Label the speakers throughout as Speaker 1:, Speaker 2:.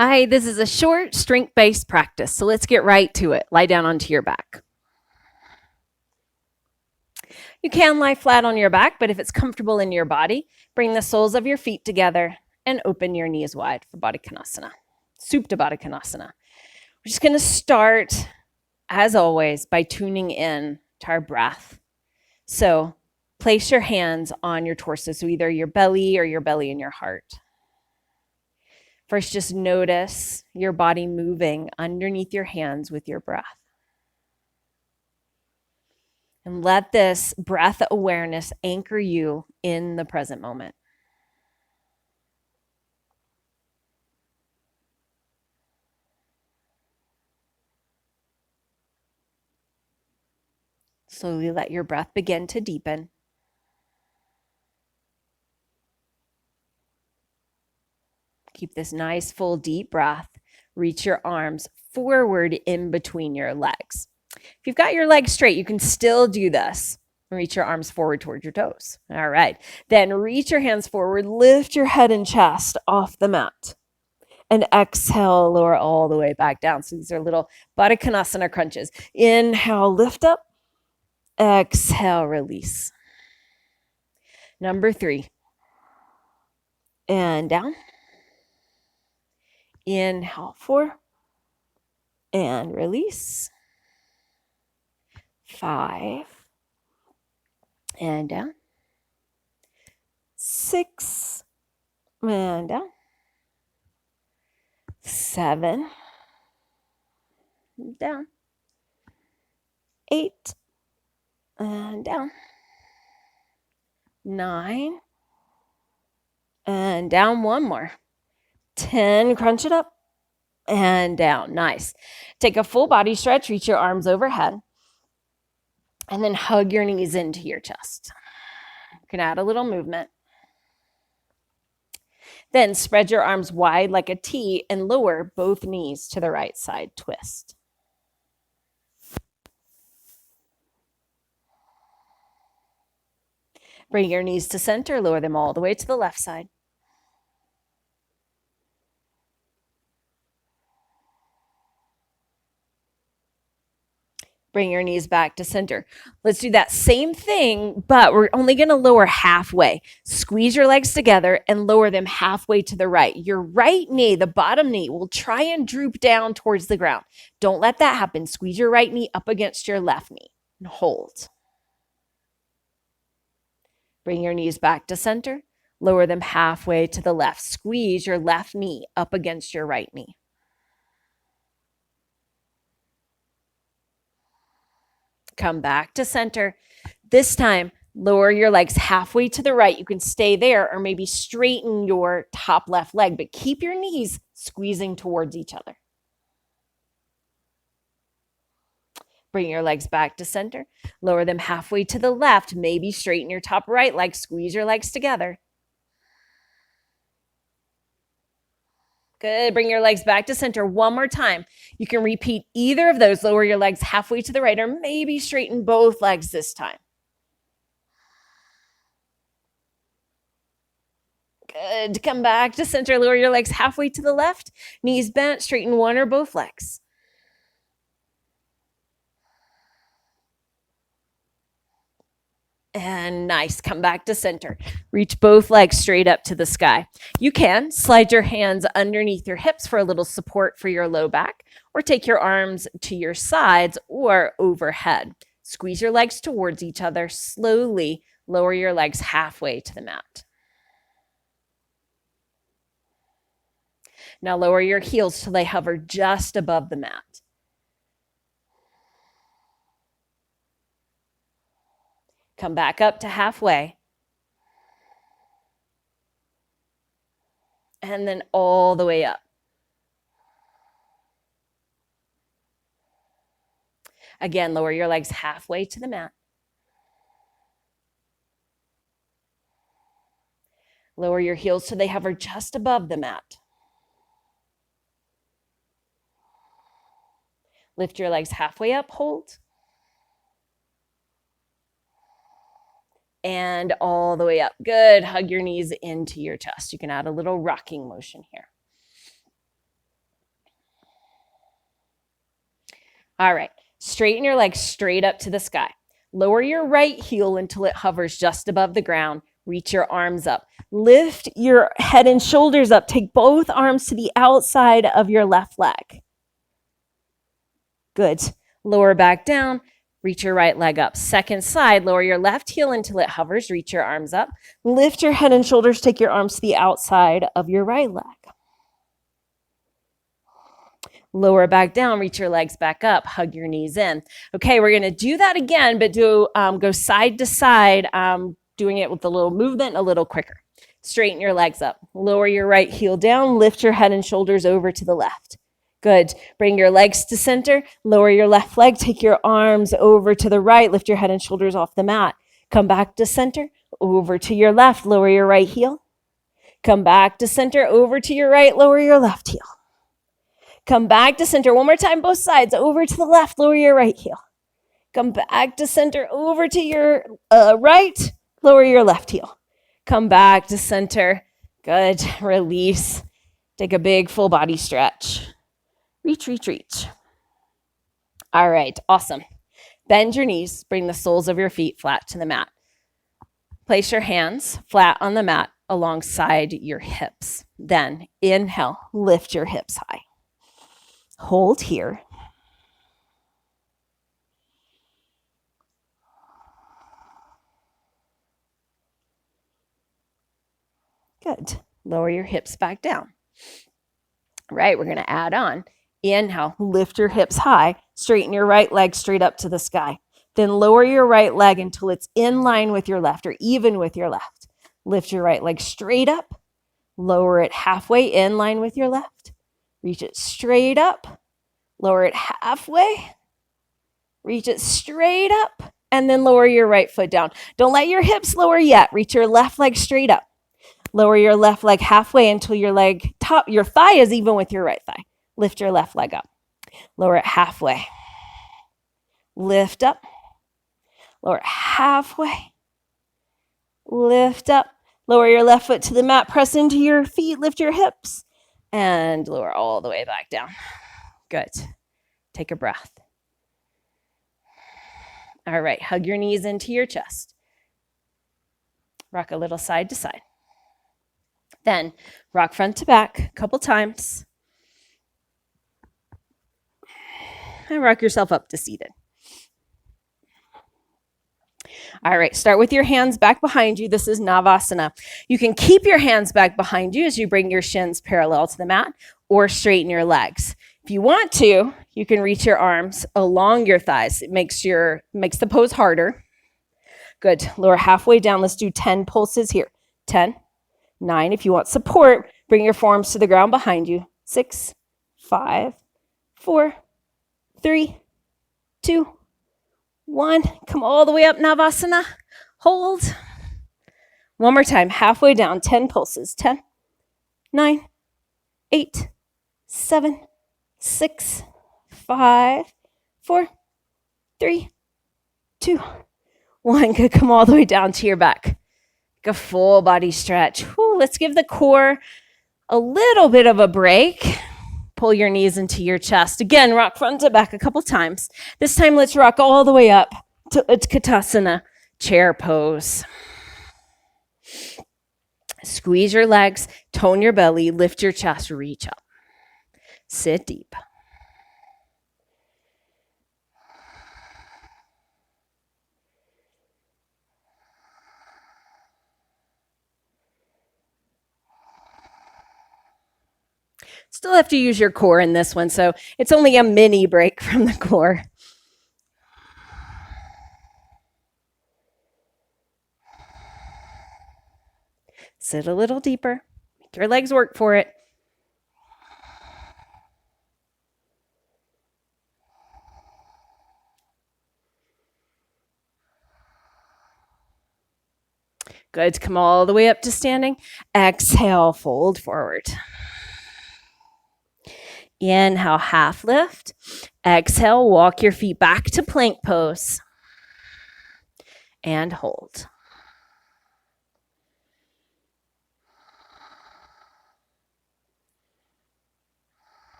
Speaker 1: Hi, this is a short strength-based practice, so let's get right to it. Lie down onto your back. You can lie flat on your back, but if it's comfortable in your body, bring the soles of your feet together and open your knees wide for Baddha Konasana, Supta Baddha Konasana. We're just going to start, as always, by tuning in to our breath. So place your hands on your torso, so either your belly or your belly and your heart. First, just notice your body moving underneath your hands with your breath. And let this breath awareness anchor you in the present moment. Slowly let your breath begin to deepen. Keep this nice, full, deep breath. Reach your arms forward in between your legs. If you've got your legs straight, you can still do this. Reach your arms forward towards your toes. All right. Then reach your hands forward, lift your head and chest off the mat. And exhale, lower all the way back down. So these are little Baddha Konasana crunches. Inhale, lift up. Exhale, release. Number 3. And down. Inhale, 4. And release. 5. And down. 6. And down. 7. Down. 8. And down. 9. And down one more. 10. Crunch it up. And down. Nice. Take a full body stretch. Reach your arms overhead. And then hug your knees into your chest. You can add a little movement. Then spread your arms wide like a T and lower both knees to the right side. Twist. Bring your knees to center. Lower them all the way to the left side. Bring your knees back to center. Let's do that same thing, but we're only going to lower halfway. Squeeze your legs together and lower them halfway to the right. Your right knee, the bottom knee, will try and droop down towards the ground. Don't let that happen. Squeeze your right knee up against your left knee and hold. Bring your knees back to center. Lower them halfway to the left. Squeeze your left knee up against your right knee. Come back to center. This time, lower your legs halfway to the right. You can stay there or maybe straighten your top left leg, but keep your knees squeezing towards each other. Bring your legs back to center. Lower them halfway to the left. Maybe straighten your top right leg. Squeeze your legs together. Good. Bring your legs back to center one more time. You can repeat either of those. Lower your legs halfway to the right or maybe straighten both legs this time. Good. Come back to center. Lower your legs halfway to the left. Knees bent. Straighten one or both legs. And nice. Come back to center. Reach both legs straight up to the sky. You can slide your hands underneath your hips for a little support for your low back, or take your arms to your sides or overhead. Squeeze your legs towards each other. Slowly lower your legs halfway to the mat. Now lower your heels till they hover just above the mat. Come back up to halfway. And then all the way up. Again, lower your legs halfway to the mat. Lower your heels so they hover just above the mat. Lift your legs halfway up, hold. And all the way up. Good. Hug your knees into your chest. You can add a little rocking motion here. All right, straighten your legs straight up to the sky. Lower your right heel until it hovers just above the ground. Reach your arms up. Lift your head and shoulders up. Take both arms to the outside of your left leg. Good. Lower back down. Reach your right leg up. Second side, lower your left heel until it hovers. Reach your arms up. Lift your head and shoulders. Take your arms to the outside of your right leg. Lower back down, reach your legs back up, hug your knees in. Okay, we're gonna do that again, but go side to side, doing it with a little movement, a little quicker. Straighten your legs up. Lower your right heel down, lift your head and shoulders over to the left. Good. Bring your legs to center, lower your left leg, take your arms over to the right, lift your head and shoulders off the mat. Come back to center, over to your left, lower your right heel. Come back to center, over to your right, lower your left heel. Come back to center. One more time, both sides. Over to the left, lower your right heel. Come back to center, over to your right, lower your left heel. Come back to center. Good. Release. Take a big full body stretch. Reach, reach, reach. All right, awesome. Bend your knees. Bring the soles of your feet flat to the mat. Place your hands flat on the mat alongside your hips. Then inhale, lift your hips high. Hold here. Good. Lower your hips back down. All right, we're going to add on. Inhale, lift your hips high. Straighten your right leg straight up to the sky. Then lower your right leg until it's in line with your left or even with your left. Lift your right leg straight up. Lower it halfway in line with your left. Reach it straight up. Lower it halfway. Reach it straight up. And then lower your right foot down. Don't let your hips lower yet. Reach your left leg straight up. Lower your left leg halfway until your thigh is even with your right thigh. Lift your left leg up. Lower it halfway. Lift up. Lower it halfway. Lift up. Lower your left foot to the mat. Press into your feet. Lift your hips. And lower all the way back down. Good. Take a breath. All right. Hug your knees into your chest. Rock a little side to side. Then rock front to back a couple times. And rock yourself up to seated. All right, start with your hands back behind you. This is Navasana. You can keep your hands back behind you as you bring your shins parallel to the mat or straighten your legs. If you want to, you can reach your arms along your thighs. It makes the pose harder. Good. Lower halfway down. Let's do 10 pulses here. 10, 9. If you want support, bring your forearms to the ground behind you. 6, 5, 4, 3, 2, 1. Come all the way up, Navasana. Hold. One more time. Halfway down. 10 pulses. 10, 9, 8, 7, 6, 5, 4, 3, 2, 1. Good. Come all the way down to your back. A full body stretch. Let's give the core a little bit of a break. Pull your knees into your chest. Again, rock front to back a couple times. This time, let's rock all the way up to Utkatasana, chair pose. Squeeze your legs, tone your belly, lift your chest, reach up. Sit deep. Still have to use your core in this one, so it's only a mini break from the core. Sit a little deeper. Make your legs work for it. Good. Come all the way up to standing. Exhale, fold forward. Inhale, half lift. Exhale, walk your feet back to plank pose. And hold.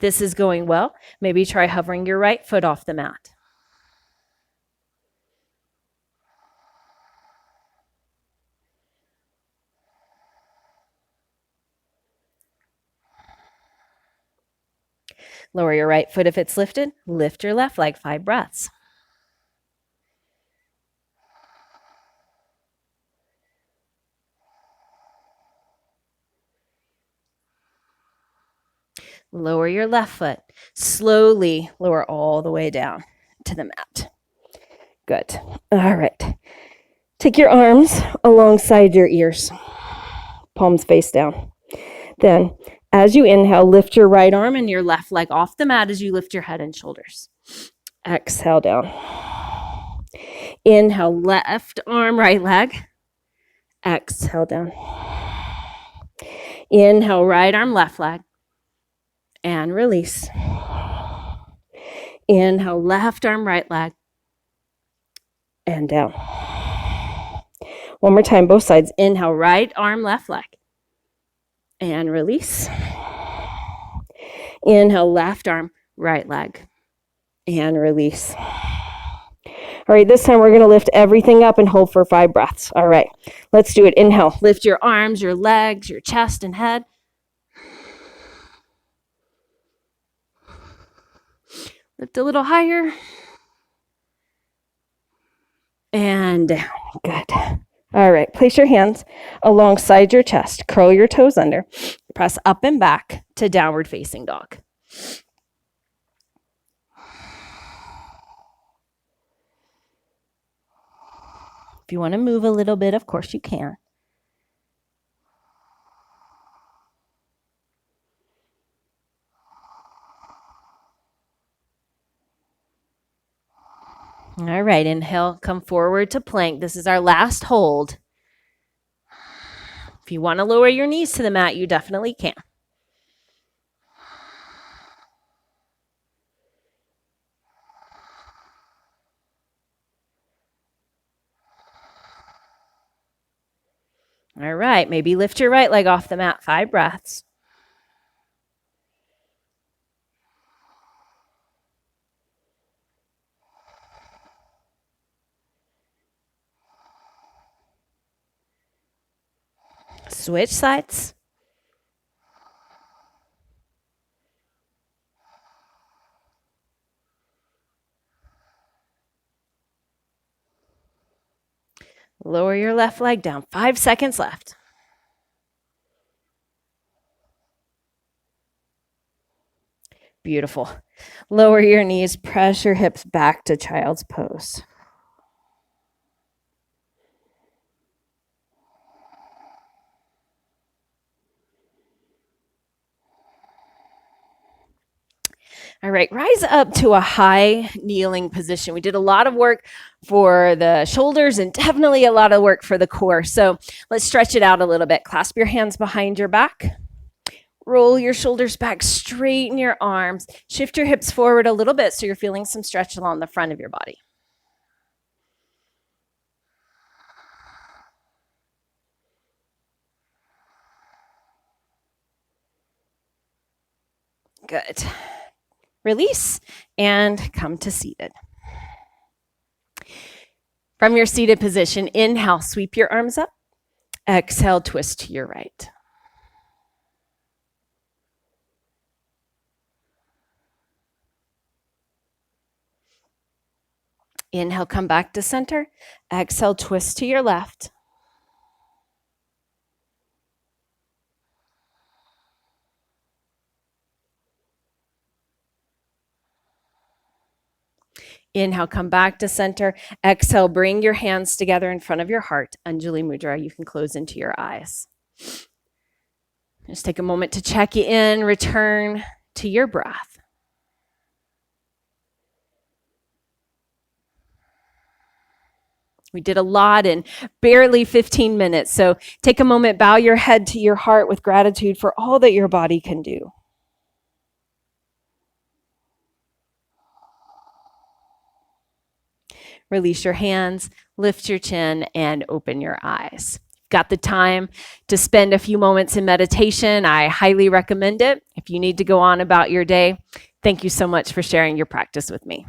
Speaker 1: this is going well, maybe try hovering your right foot off the mat. Lower your right foot if it's lifted. Lift your left leg, 5 breaths. Lower your left foot. Slowly lower all the way down to the mat. Good. All right. Take your arms alongside your ears. Palms face down. Then, as you inhale, lift your right arm and your left leg off the mat as you lift your head and shoulders. Exhale down. Inhale, left arm, right leg. Exhale down. Inhale, right arm, left leg. And release. Inhale, left arm, right leg. And down. One more time, both sides. Inhale, right arm, left leg. And release. Inhale, left arm, right leg. And release. All right, this time we're going to lift everything up and hold for 5 breaths. All right, let's do it. Inhale, lift your arms, your legs, your chest and head. Lift a little higher. And down. Good. All right, place your hands alongside your chest. Curl your toes under. Press up and back to downward facing dog. If you want to move a little bit, of course you can. All right, inhale, come forward to plank. This is our last hold. If you want to lower your knees to the mat, you definitely can. All right, maybe lift your right leg off the mat, 5 breaths. Switch sides. Lower your left leg down. 5 seconds left. Beautiful. Lower your knees, press your hips back to child's pose. All right, rise up to a high kneeling position. We did a lot of work for the shoulders and definitely a lot of work for the core. So let's stretch it out a little bit. Clasp your hands behind your back. Roll your shoulders back, straighten your arms. Shift your hips forward a little bit so you're feeling some stretch along the front of your body. Good. Release and come to seated. From your seated position, inhale, sweep your arms up. Exhale, twist to your right. Inhale, come back to center. Exhale, twist to your left. Inhale, come back to center. Exhale, bring your hands together in front of your heart. Anjali Mudra, you can close into your eyes. Just take a moment to check in, return to your breath. We did a lot in barely 15 minutes. So take a moment, bow your head to your heart with gratitude for all that your body can do. Release your hands, lift your chin, and open your eyes. got the time to spend a few moments in meditation, I highly recommend it. If you need to go on about your day, thank you so much for sharing your practice with me.